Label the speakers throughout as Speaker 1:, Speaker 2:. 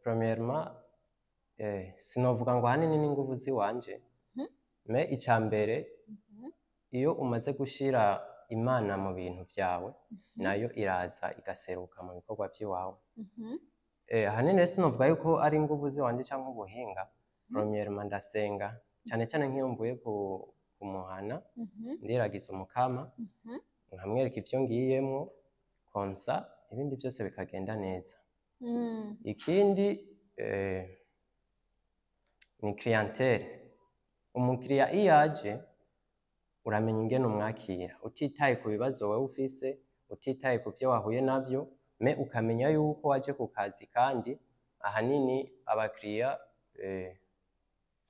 Speaker 1: Premièrement, sinovuga ngo ahanini n'inguvu ziwanje, mais icambere iyo umaze gushira Imana mu bintu vyawe nayo iraza igaseruka mu bikorwa vyiwawe. Ahanini sinovuga yuko ari inguvu ziwanje canke ubuhinga. Premièrement ndasenga cane cane nk'iyo mvuye kumuhana ndiragiza umukama nkamwereka ivyo ngiyemwo konsa ibindi vyose bikagenda neza. Ikindi ni clientèle. Umukiriya iyo aje uramenya ingene umwakira utitaye ku bibazo wewe ufise, utitaye ku vyo wahuye navyo, mais ukamenya yuko waje ku kazi kandi ahanini abakiriya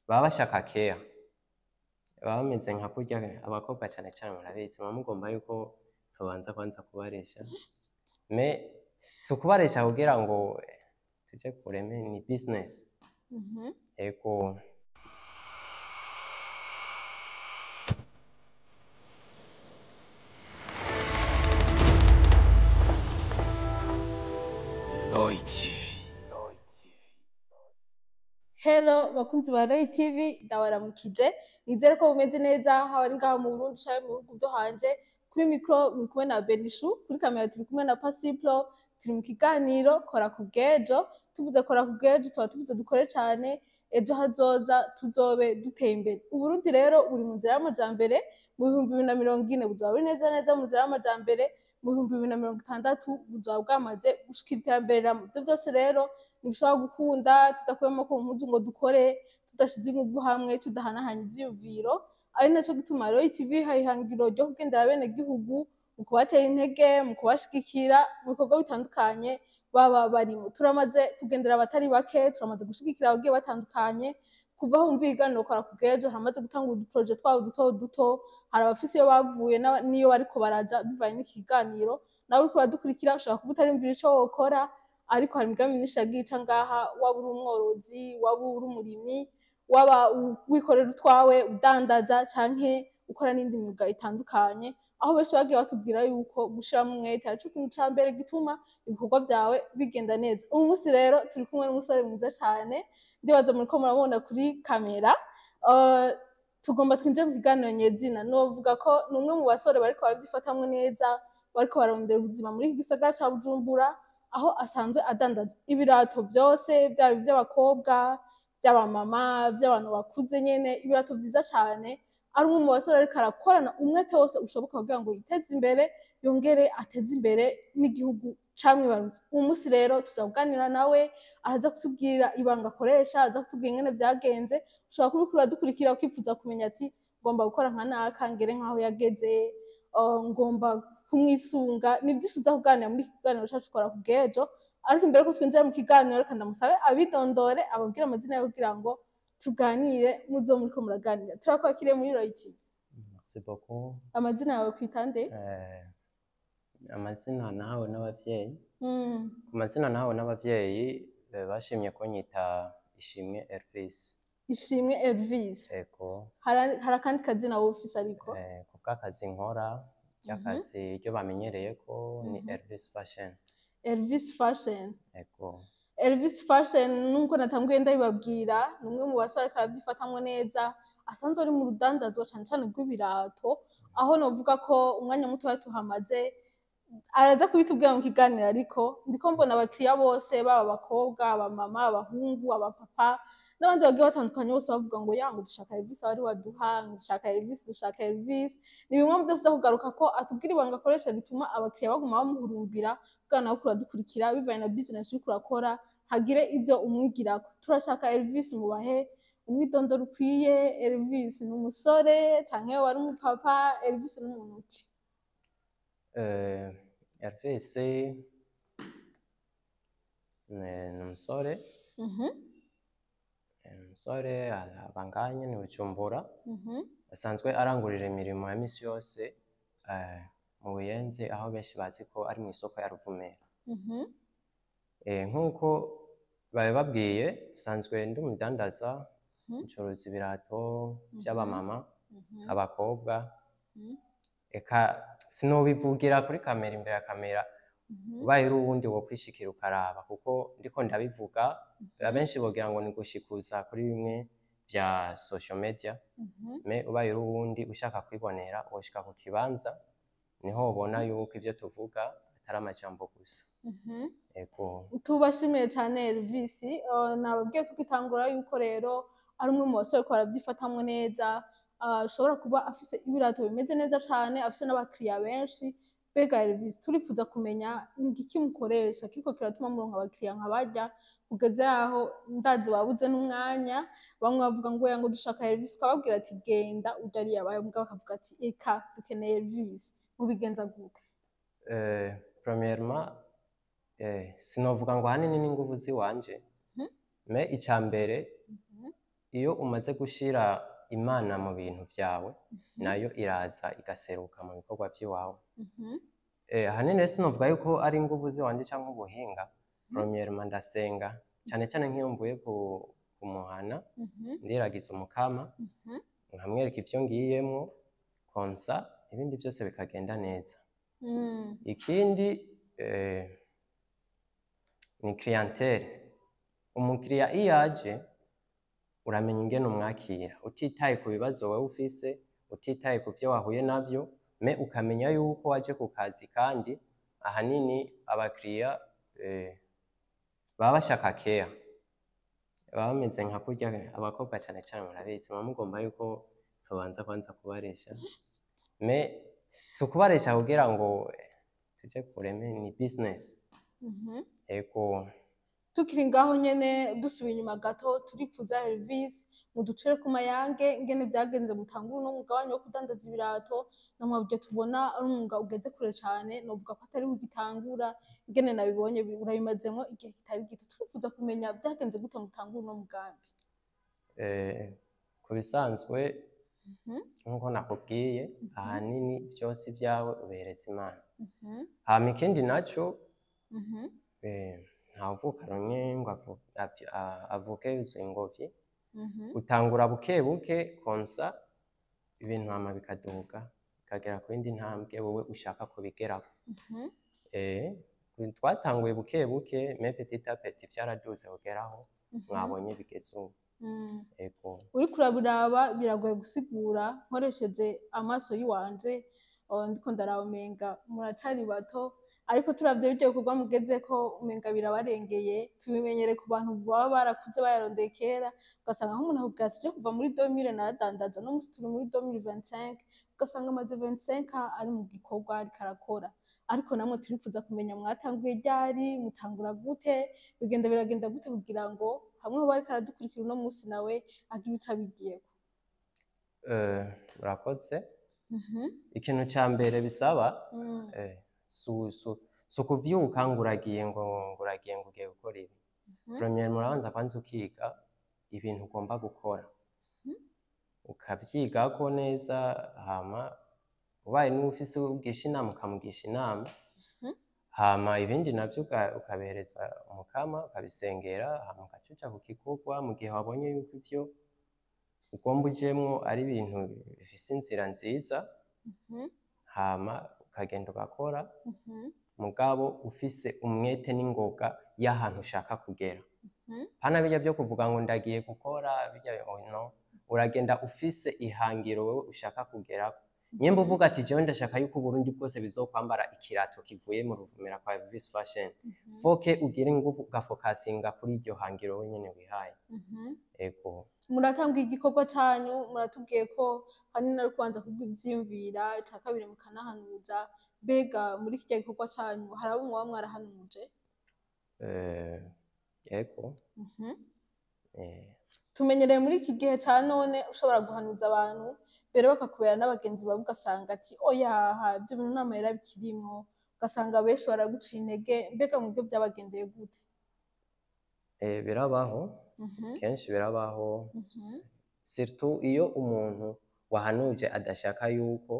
Speaker 1: baba bashaka care, baba bameze nka kurya abakobwa cane cane murabizi muba mugomba yuko tubanza kwanza kubaresha, mais si ukubaresha kugira ngo tuje kureme, ni business. Ego.
Speaker 2: Roy TV.
Speaker 3: Hello bakunzi ba Roy TV, ndabaramukije nizere ko bumeze neza haba ari ngaha mu Burundi canke mu bihugu vyo hanze. Kuri micro muri kumwe na Benishu, kuri kamera turi kumwe na Pasiplo, turi mu kiganiro kora ku bw'ejo. Tuvuze kora ku bw'ejo tuba tuvuze dukore cane ejo hazoza tuzobe duteye imbere. Uburundi rero buri mu nzira y'amajambere, mu 2040 buzoba buri neza neza mu nzira y'amajambere, mu 2060 buzoba bwamaze gushikira iterambere. Ivyo vyose rero ntibishobora gukunda tudakuyemo ko mpuzu ngo dukore tudashize inguvu hamwe, tudahanahanya ivyiyumviro. Ari naco gituma Roy TV hayihangiro ryo kugendera bene gihugu mu kubatera intege, mu kubashigikira mu bikorwa bitandukanye baba barimo. Turamaze kugendera abatari bake, turamaze gushigikira abagiye batandukanye. Kuva aho umva ibiganiro kora ku bw'ejo haramaze gutanga uduproje twabo duto duto, hari abafise iyo bavuye n'iyo bariko baraja bivanye n'iki kiganiro. Nawe uriko uradukurikira ushobora kuba utarimvira ico wokora, ariko hari imigambi myinshi yagiye ica ngaha, waba uri umworozi, waba uri umurimyi, waba wikorera utwawe udandaza canke ukora n'indi myuga itandukanye, aho benshi bagiye batubwira yuko gushiramo umwete arico kintu ca mbere gituma ibikorwa vyawe bigenda neza. Uyu munsi rero turi kumwe n'umusore mwiza cane, ndibaza muriko murabona kuri kamera. Tugomba twinjire mu kiganiro nyezina. Novuga ko ni umwe mu basore bariko baravyifatamwo neza, bariko bararondera ubuzima muri iki gisagara ca Bujumbura, aho asanzwe adandaza ibirato vyose, vyaba ivy'abakobwa, vy'abamama, vy'abantu bakuze nyene, ibirato vyiza cane. Ari umwe mu basore ariko arakorana umwete wose ushoboka kugira ngo yiteze imbere, yongere ateze imbere n'igihugu camwibarutse. Uyu munsi rero tuzakuganira nawe, araza kutubwira ibanga akoresha, araza kutubwira ingene vyagenze. Ushobora kuba uriko uradukurikira ukifuza kumenya ati ngomba gukora nka naka ngere nkaho yageze, ngomba kumwisunga. Ni vyinshi uza kuganira muri iki kiganiro cacu kora ku bw'ejo, ariko imbere yuko twinjira mu kiganiro reka ndamusabe abidondore, ababwire amazina yawe kugira ngo tuganire muzo muriko muraganira. Turakwakiriye muri Roy TV.
Speaker 1: Merci beaucoup.
Speaker 3: Amazina yawe kwita nde?
Speaker 1: Amazina nahawe n'abavyeyi. Ku mazina nahawe n'abavyeyi bashimye kunyita Ishimwe Elvis.
Speaker 3: Ishimwe Elvis.
Speaker 1: Ego.
Speaker 3: Hari akandi kazina wowe ufise ariko?
Speaker 1: Ku bw'akazi nkora, ry'akazi ryo bamenyereyeko ni Elvis Fashion.
Speaker 3: Elvis Fashion.
Speaker 1: Ego.
Speaker 3: Elvis Fashion nkuko natanguye ndabibabwira, ni umwe mu basore ariko aravyifatamwo neza, asanzwe ari mu rudandazwa cane cane rw'ibirato, aho novuga ko umwanya mutoya tuhamaze araza kubitubwira mu kiganiro, ariko ndiko mbona abakiriya bose baba abakobwa, abamama, abahungu, abapapa n'abandi bagiye batandukanye bose bavuga ngo yango dushaka Elvis, abari waduha dushaka Elvis, dushaka Elvis. Ni bimwe mu vyose kugaruka ko atubwira ibanga akoresha bituma abakiriya baguma bamuhurumbira, kugira nawe kuradukurikira bivanye na business uriko urakora hagire ivyo umwigirako. Turashaka Elvis mubahe umwidondoro ukwiye. Elvis ni umusore canke wari umupapa? Elvis ni umuntu ki?
Speaker 1: Elvis ni umusore. Umusore abanganye ni Bujumbura. Asanzwe arangurira imirimo ya misi yose mu Buyenzi, aho benshi bazi ko ari mu isoko ya Ruvumera. Nkuko babibabwiye, sanzwe ndi umudandaza, ncuruza ibirato vy'abamama, abakobwa. Eka sinobivugira kuri kamera, imbere ya kamera ubaye uri uwundi wo kwishikira ukaraba, kuko ndiko ndabivuga abenshi bogira ngo ni gushikuza kuri bimwe vya social media, me ubaye uri uwundi ushaka kwibonera woshika ku kibanza, niho ubona yuko ivyo tuvuga atari amajambo gusa. Ego
Speaker 3: tubashimiye cyane Elvis, nababwiye tukitangura yuko rero ari umwe mu basore ko baravyifatamwo neza, ashobora kuba afise ibirato bimeze neza cane, afise n'abakiriya benshi. Mbega Elvis, turifuza kumenya ni igiki mukoresha kiko kiratuma muronka abakiriya nka barya kugeza aho ndazi wabuze n'umwanya, bamwe bavuga ngo oya ngo dushaka Elvis, ukababwira ati genda udari yabaye, mugabo bakavuga ati eka dukeneye Elvis, mubigenza gute?
Speaker 1: Premièrement, sinovuga ngo ahanini n'inguvu ziwanje, me icambere iyo umaze gushira Imana mu bintu vyawe, nayo iraza igaseruka mu bikorwa vyiwawe. Ahanini sinovuga yuko ari inguvu ziwanje canke ubuhinga. Premièrement ndasenga cane cane nk'iyo mvuye kumuhana, ndiragiza umukama, nkamwereka ivyo ngiyemwo, konsa ibindi vyose bikagenda neza. Ikindi ni clientele. Umukiriya iyo aje uramenya ingene umwakira, utitaye ku bibazo wewe ufise, utitaye ku vyo wahuye navyo, me ukamenya yuko waje ku kazi. Kandi ahanini abakiriya baba bashaka care, baba bameze nka kurya abakobwa cane cane murabizi, muba mugomba yuko tubanza kwanza kubaresha, me si ukubaresha kugira ngo tuje kureme, ni business. Ego
Speaker 3: tukiri ngaho nyene dusubiye inyuma gato, turifuza Elvis muducire ku mayange ingene vyagenze mutangura no mugabane wo kudandaza ibirato, namwabwe tubona ari umwuga ugeze kure cane, novuga ko atari wigitangura, ingene nabibonye urabimazemwo igihe kitari gito. Turifuza kumenya vyagenze gute mutangura no mugambi.
Speaker 1: Ku bisanzwe nkuko nakubwiye, ahanini vyose vyawe ubereza Imana. Hama ikindi naco, ntavuka rumwe ngo avuke yuzuye ingobyi, utangura buke buke konsa ibintu hama bikaduga bikagera ku yindi ntambwe wowe ushaka kubigerako. Twatanguye buke buke, me petit à petit vyaraduze kugeraho mwabonye bigeze ubu. Ego
Speaker 3: uriko urabiraba biragoye gusigura nkoresheje amaso yiwanje, ndiko ndaraba umenga muracari bato, ariko turavye biryo bikorwa mugezeko umenga birabarengeye. Tubimenyere ku bantu baba barakuze bayarondeye kera, ugasanga nk'umuntu akubwira ati je kuva muri 2000 naradandaza, no musi turi muri 2025, ugasanga amaze 25 ari mu gikorwa ariko arakora. Ariko namwe turifuza kumenya mwatanguye ryari, mutangura gute, biragenda gute kugira ngo hamwe ho bariko aradukurikira uno musi nawe agira ico abigiyeko.
Speaker 1: Murakoze. Ikintu ca mbere bisaba so kuvyuka ngo uragiye ugiye gukora ibi. Première murabanza kwanza ukiga ibintu ugomba gukora, ukavyigako neza, hama ubaye n'ufise ugisha inama ukamugisha inama, hama ibindi navyo ukabereza umukama, ukabisengera, hama ukacuca ku gikorwa mu gihe wabonye yuko ivyo ugomba ujemwo ari ibintu bifise inzira nziza, hama ukagenda ugakora, mugabo ufise umwete n'ingoga y'ahantu ushaka kugera. Hana bijya vyo kuvuga ngo ndagiye gukora bijya no, uragenda ufise ihangiro wewe ushaka kugerako. Nyemba uvuga ati jewe ndashaka yuko Burundi bwose bizokwambara ikirato kivuye mu Ruvumera kwa Elvis Fashion, foke ugire ingufu ugafokasinga kuri iryo hangiro wenyene wihaye. Ego
Speaker 3: muratanga igikorwa canyu, muratubwiye ko hanini ari kubanza kubyimvira, ica kabiri mukanahanuza. Mbega muri kirya gikorwa canyu hari abo muba mwarahanuje?
Speaker 1: Ego
Speaker 3: tumenyereye muri iki gihe ca none ushobora guhanuza abantu mbere bakakubera n'abagenzi bawe, ugasanga ati oya ivyo bintu nta mahera bikirimwo, ugasanga benshi baraguciye intege. Mbega mwebwe vyabagendeye gute?
Speaker 1: Birabaho, kenshi birabaho, surtout iyo umuntu wahanuje adashaka yuko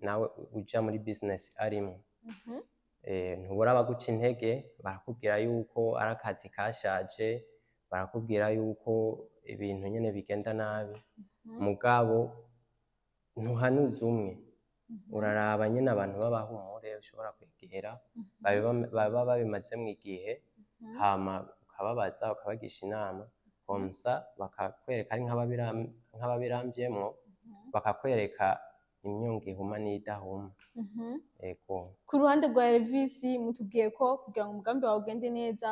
Speaker 1: nawe uja muri business arimo. Ntubura abaguca intege, barakubwira yuko ari akazi kashaje, barakubwira yuko ibintu nyene bigenda nabi, mugabo ntuhanuza umwe, uraraba nyine abantu b'abahumure ushobora kwegera baba babimazemo igihe hama ukababaza ukabagisha inama komsa bakakwereka ari nk'ababirambyemwo bakakwereka imyungu ihuma n'idahuma. Ego.
Speaker 3: Ku ruhande rwa Elvis mutubwiye ko kugira ngo umugambi wawe ugende neza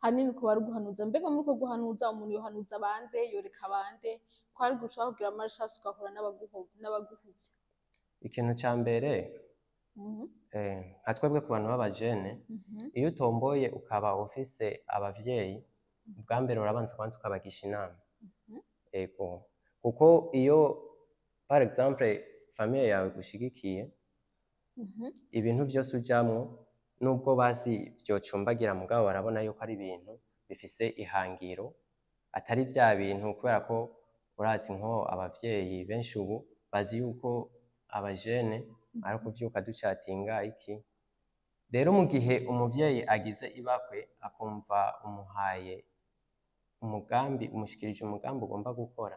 Speaker 3: hanini kuba ari guhanuza, mbega muri ko guhanuza umuntu yohanuza bande yoreka bande ko ari gushaka kugira amashasi ugahura n'abaguhuvya?
Speaker 1: Ikintu ca mbere nka twebwe ku bantu b'abajene iyo utomboye ukaba ufise abavyeyi ubwa mbere urabanza kwanza ukabagisha inama. Ego. Kuko iyo par exemple famille yawe gushigikiye ibintu vyose ujamwo nubwo basi vyocumbagira mugabo barabona yuko ari ibintu bifise ihangiro atari vya bintu kubera ko urazi nko abavyeyi benshi ubu bazi yuko abajene ari kuvyuka ducatinga iki. Rero mu gihe umuvyeyi agize ibakwe akumva umuhaye umugambi umushikirije umugambi ugomba gukora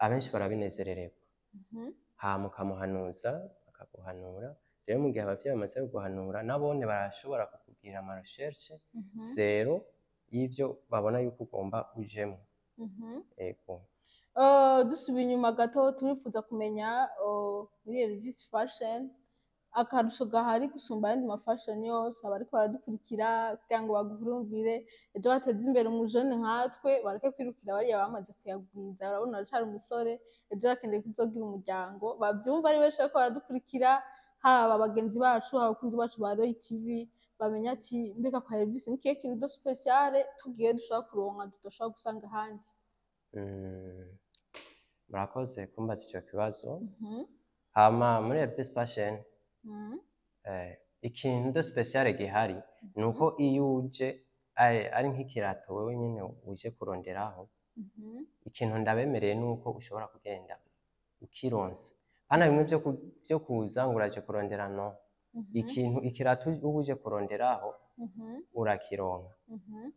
Speaker 1: abenshi barabinezerererwa hama ukamuhanuza akaguhanura. Rero mu gihe abavyeyi bamaze kuguhanura nabone barashobora kukugira ama recherche zero y'ivyo babona yuko ugomba ujemwo. Ego.
Speaker 3: Dusubiye inyuma gato turifuza kumenya muri Elvis Fashion akarusho gahari gusumba ayandi ma fashion yose abariko baradukurikira kugira ngo baguhurumbire ejo bateze imbere umujene nkatwe bareke kwirukira bariya bamaze kuyagwiza. Urabona aracari umusore ejo arakeneye kuzogira umuryango bavyumva ari benshi bariko baradukurikira haba abagenzi bacu abakunzi bacu ba Roy TV bamenya ati mbega kwa Elvis ni kihe kintu special tugiye dushobora kuronka tudoshobora gusanga ahandi.
Speaker 1: Murakoze kumbaza ico kibazo. Hama muri Elvis Fashion ikintu special gihari nuko iyo uje ari nk'ikirato wewe nyine uje kuronderaho ikintu ndabemereye nuko ushobora kugenda ukironse hana bimwe vyo kuza ngo uraje kurondera no ikintu ikirato uje kuronderaho urakironka.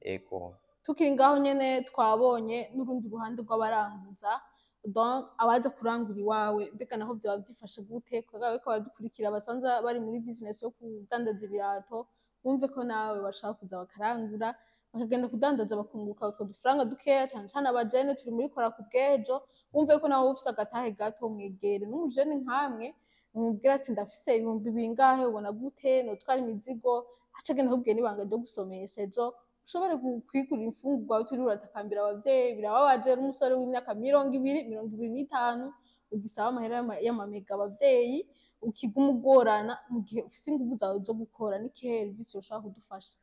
Speaker 1: Ego.
Speaker 3: Tukiri ngaho nyene twabonye n'urundi ruhande rw'abaranguza donc abaza kurangura iwawe mbega naho vyo bavyifashe gute kugabe ko badukurikira basanze bari muri business yo kudandaza ibirato bumve ko nawe bashaka kuza bakarangura bakagenda kudandaza bakunguka utwo dufaranga dukeya cyane cyane abajene turi muri kora ku bwejo bumve ko nawe ufise agatahe gato mwegere n'umujene nkamwe umubwira ati ndafise ibihumbi bingahe ubona gute notwara imizigo hacagenda kubwiye n'ibanga ryo gusomesha ejo ushobore kwigurira imfungurwa utiriwe uratakambira abavyeyi birababaje n'umusore w'imyaka 20-25 ugisaba amahera y'amamega abavyeyi ukiguma ugorana mu gihe ufise inguvu zawe zo gukora n'ikihe Elvis yoshobora kudufasha.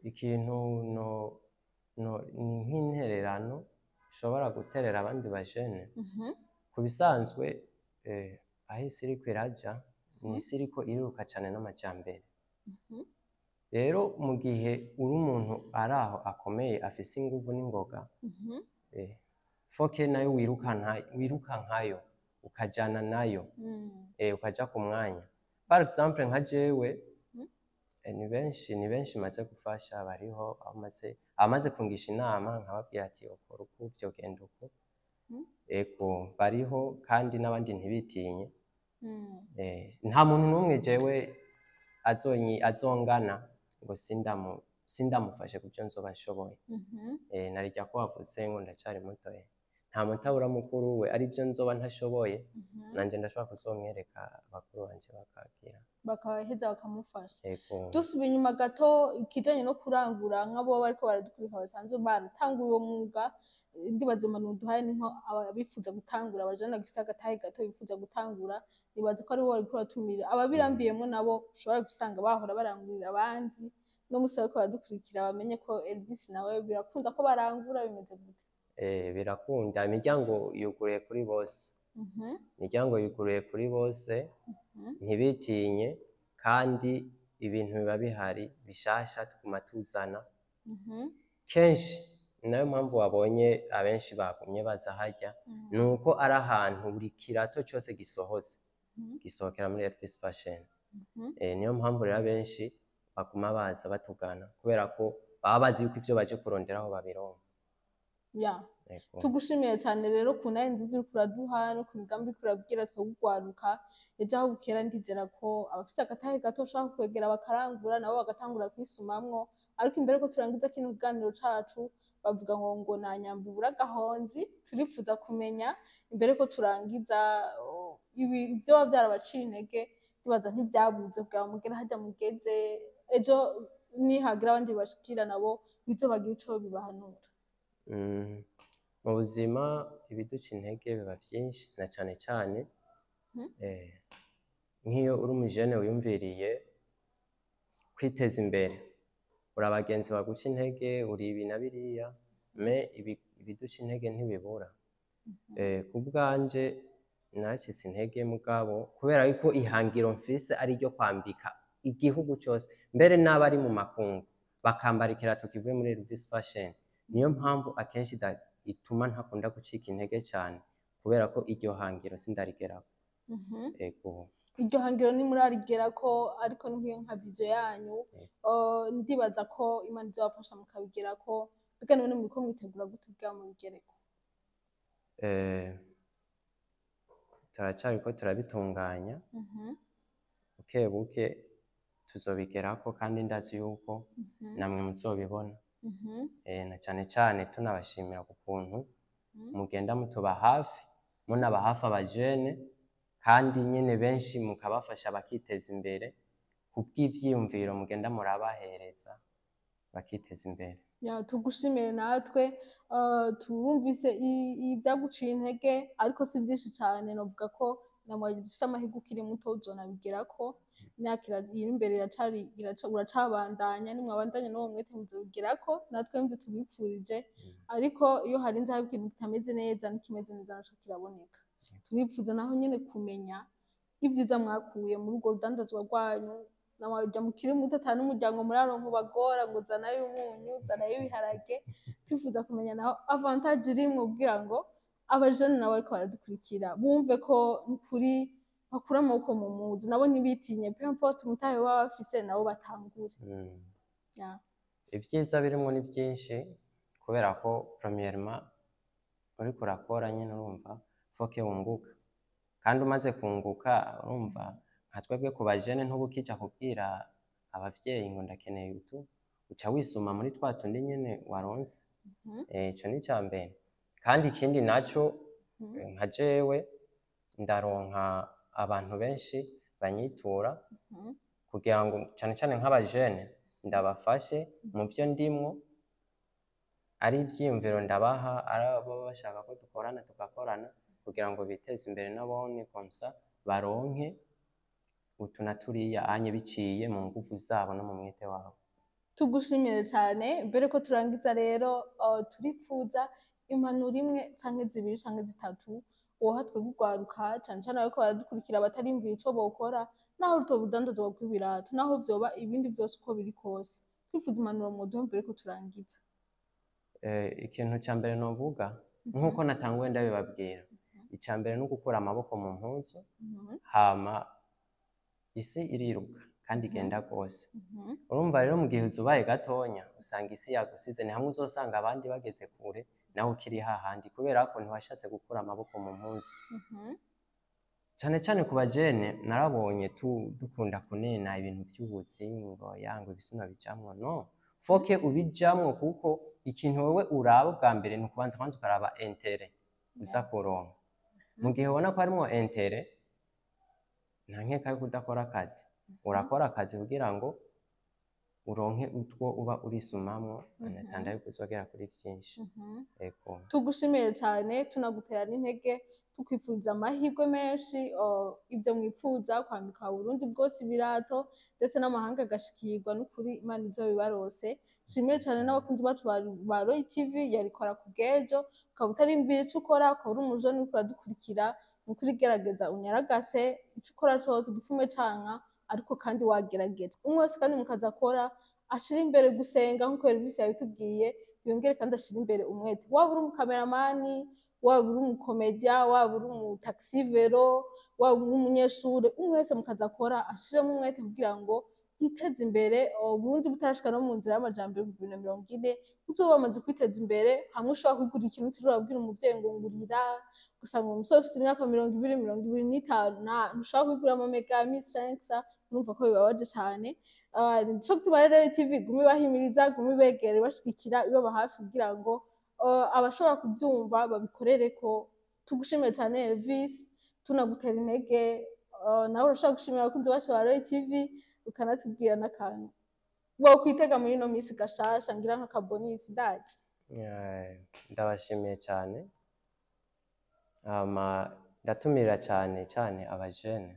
Speaker 1: Ikintu ni nk'intererano ushobora guterera abandi bajene ku bisanzwe aho isi iriko iraja ni isi iriko iriruka cane n'amajambere. Rero mu gihe uri umuntu araho akomeye afise inguvu n'ingoga foke nayo wiruka nkayo ukajana nayo ukaja ku mwanya. Par exemple nka jewe ni benshi maze gufasha bariho amaze kungisha inama nkababwira ati ukora uku vyogenda uku. Ego bariho kandi n'abandi ntibitinye. Nta muntu n'umwe jewe azongana ngo sindamufashe kubyo nzoba nshoboye. Narijya ko wavuze ngo ndacari muto nta mutabura mukuru we ari byo nzoba ntashoboye nanje ndashobora kuzomwereka abakuru banje bakagira
Speaker 3: bakaheza bakamufasha. Dusubiye inyuma gato ikijanye no kurangura nk'abo bariko baradukurika basanzwe baratanguye uwo mwuga ndibaza impanuro duhaye ni nko abifuza gutangura abajana gisa agatahe gato bifuza gutangura nibaza ko ari bo bariko baratumira ababirambiyemo nabo ushobora gusanga bahora barangurira abandi no musaba ko badukurikira bamenye ko Elvis nawe birakunda ko barangura bimeze gute.
Speaker 1: Birakunda imiryango yuguruye kuri bose. Imiryango yuguruye kuri bose ntibitinye kandi ibintu biba bihari bishasha tuguma tuzana kenshi. Nayo mpamvu wabonye abenshi bagumye baza harya nuko ari ahantu buri kirato cyose gisohokera muri Elvis Fashion. Niyo mpamvu rero abenshi baguma baza batugana kubera ko baba bazi yuko ivyo baje kuronderaho babironka.
Speaker 3: ya
Speaker 1: Ego.
Speaker 3: tugushimiye cyane rero ku nawe nziza uriko uraduha no ku migambi uriko urabwira twagugwaruka ejo aho bukera ndizera ko abafite agatahe gato ushaka kwegera bakarangura nabo bagatangura kwisumamwo ariko imbere ko turangiza kino kiganiro cacu bavuga ngo nta nyambo ibura agahonzi turifuza kumenya imbere ko turangiza ibi vyoba vyarabaciye intege tubaza ntivyabuze kugira ngo mugere harya mugeze ejo nihagira abandi bibashikira nabo bizobagira ico bibahanura.
Speaker 1: Mu buzima ibiduca intege biba vyinshi na cane cane nk'iyo uri umujene wiyumviriye kwiteza imbere uri abagenzi baguca intege uri ibi na biriya me ibiduca intege ntibibura. Ku bwanje naracitse intege mugabo kubera yuko ihangiro mfise ari ryo kwambika igihugu cose mbere n'abari mu makungu bakambara ikirato kivuye muri Elvis Fashion. Niyo mpamvu akenshi ituma ntakunda gucika intege cyane kubera ko iryo hangiro sindarigerako. Ego.
Speaker 3: Iryo hangiro ntimurarigerako ariko ni nk'iyo nka vision yanyu ndibaza ko Imana izobafasha mukabigerako mbega none muriko mwitegura gute kugira mubigereko?
Speaker 1: Turacariko turabitunganya buke buke tuzobigerako kandi ndazi yuko namwe muzobibona. Na cane cane tunabashimira ku kuntu mugenda mutuba hafi munaba hafi abajene kandi nyene benshi mukabafasha bakiteza imbere kubw'ivyiyumviro mugenda murabahereza bakiteza imbere.
Speaker 3: Tugushimire natwe turumvise ivyaguciye intege ariko si vyinshi cane novuga ko namwe dufise amahirwe ukiri muto uzonabigerako imyaka iri imbere uracabandanya nimwabandanya n'uwo mwete muzobigerako natwe nivyo tubipfurije ariko iyo harinze haba ikintu kitameze neza n'ikimeze neza naco kiraboneka. Turipfuza naho nyene kumenya ivyiza mwakuye muri urwo rudandazwa rwanyu namwaja mukiri muto ata n'umuryango muraronka ubagora ngo zanayo umunyu zanayo ibiharage twifuza kumenya naho avantage irimwo kugira ngo abajene nabo bariko baradukurikira bumve ko kuri bakura amaboko mu muzi nabo ntibitinye peu importe umutahe baba bafise nabo batangure.
Speaker 1: Ivyiza birimwo ni vyinshi kubera ko premièrement uriko urakora nyene urumva foke wunguka kandi umaze kunguka urumva nka twebwe ku bajene ntubukija kubwira abavyeyi ngo ndakeneye utu uca wisuma muri twa tundi nyene waronse. Ico ni ca mbere kandi ikindi naco nka jewe ndaronka abantu benshi banyitura kugira ngo cane cane nk'abajene ndabafashe mu vyo ndimwo ari ivyiyumviro ndabaha ari abo bashaka ko dukorana tugakorana kugira ngo biteze imbere nabone komsa baronke utu na turiya anye biciye mu nguvu zabo no mu mwete wabo.
Speaker 3: Tugushimire cyane mbere ko turangiza rero turipfuza impanuro imwe canke zibiri canke zitatu woha twegugwaruka cane cane ariko baradukurikira batarimvira ico bokora naho ruto budandazwa bw'ibirato naho vyoba ibindi vyose uko biri kose twifuza impanuro muduhe mbere ko turangiza.
Speaker 1: Ikintu ca mbere novuga nkuko natanguye ndabibabwira ica mbere no gukura amaboko mu mpuzu hama isi iriruka kandi igenda gose. Urumva rero mu gihe uzubaye gatonya usanga isi yagusize ni hamwe uzosanga abandi bageze kure nawe ukiri hahandi kubera ko ntiwashatse gukura amaboko mu mpuzu. Cane cane ku bajene narabonye dukunda kunena ibintu vy'ubuzi ngo yango ibisina bijamwo no foke ubijamwo kuko ikintu wewe uraba bwa mbere ni ukubanza kwanza ukaraba intere uza kuronka mu gihe ubona ko harimwo intere nta nkeka yo kudakora akazi urakora akazi kugira ngo uronke utwo uba urisumamwo anatanda yuko uzogera kuri vyinshi. Ego.
Speaker 3: Tugushimire cyane tunagutera n'intege tukwifuriza amahirwe menshi ivyo mwipfuza kwambika Burundi bwose ibirato ndetse n'amahanga agashikirwa n'ukuri Imana izobibarose. Shimire cyane n'abakunzi bacu ba Roy TV yarikora ku bw'ejo ukaba utarimvira ico ukora ukaba uri umujene uriko uradukurikira nukuri gerageza unyaragase ico ukora cose gifume canka ariko kandi wagerageza umwe wese kandi mukaza akora ashira imbere gusenga nkuko Elvis yabitubwiye yongere kandi ashira imbere umwete waba uri umukameramani waba uri umukomedia waba uri umutaxi vero waba uri umunyeshure umwe wese mukaza akora ashiremo umwete kugira ngo yiteze imbere ubundi butarashika no mu nzira y'amajambere 2040 uzoba bamaze kwiteza imbere hamwe ushobora kwigurira ikintu turabwira umuvyeyi ngo ngurira gusanga umusore ufite imyaka 20-25 ntushobora kwigurira amamega 1500 urumva ko bibabaje cyane nico gituma rero TV gumi bahimiriza gumi begere bashigikira ibaba hafi kugira ngo abashobora kubyumva babikorere ko tugushimira cyane Elvis tunagutera intege nawe urashaka gushimira abakunzi bacu ba Royal TV ukanatubwira n'akantu wo kwitega muri no misi gashasha ngira nka kabonisi ndazi
Speaker 1: ndabashimiye cyane ndatumira cyane abajene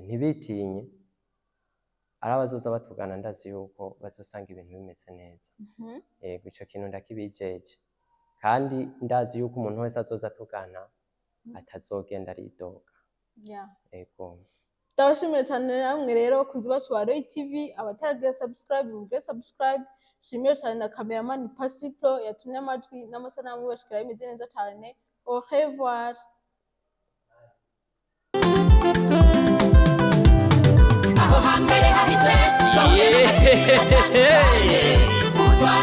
Speaker 1: ntibitinye ari abazoza batugana ndazi yuko bazosanga ibintu bimeze neza yego ico kintu ndakibijeje kandi ndazi yuko umuntu wese azoza atugana atazogenda aridoga yego
Speaker 3: ndabashimiye cyane namwe rero kunzi bacu ba Royal TV abataragira subscribe mugire subscribe shimire cyane na cameraman Pasipro yatumye amajwi n'amasanamu bashikira imeze neza cyane au revoir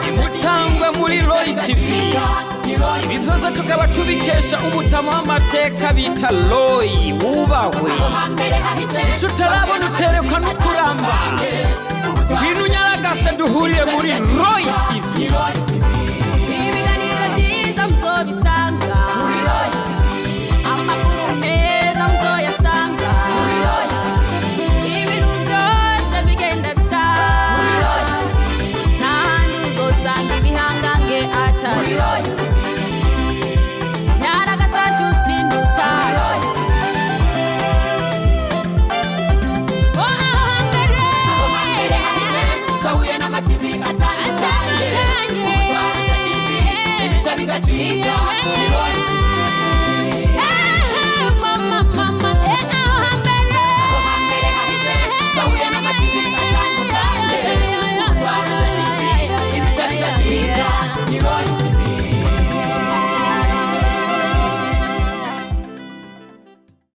Speaker 2: Imutangwa muri Royal TV ibi byose tukaba tubikesha umutama w'amateka bita Roy wubahwe ico utarabona uterekwa no kuramba bintu nyaragase duhuriye muri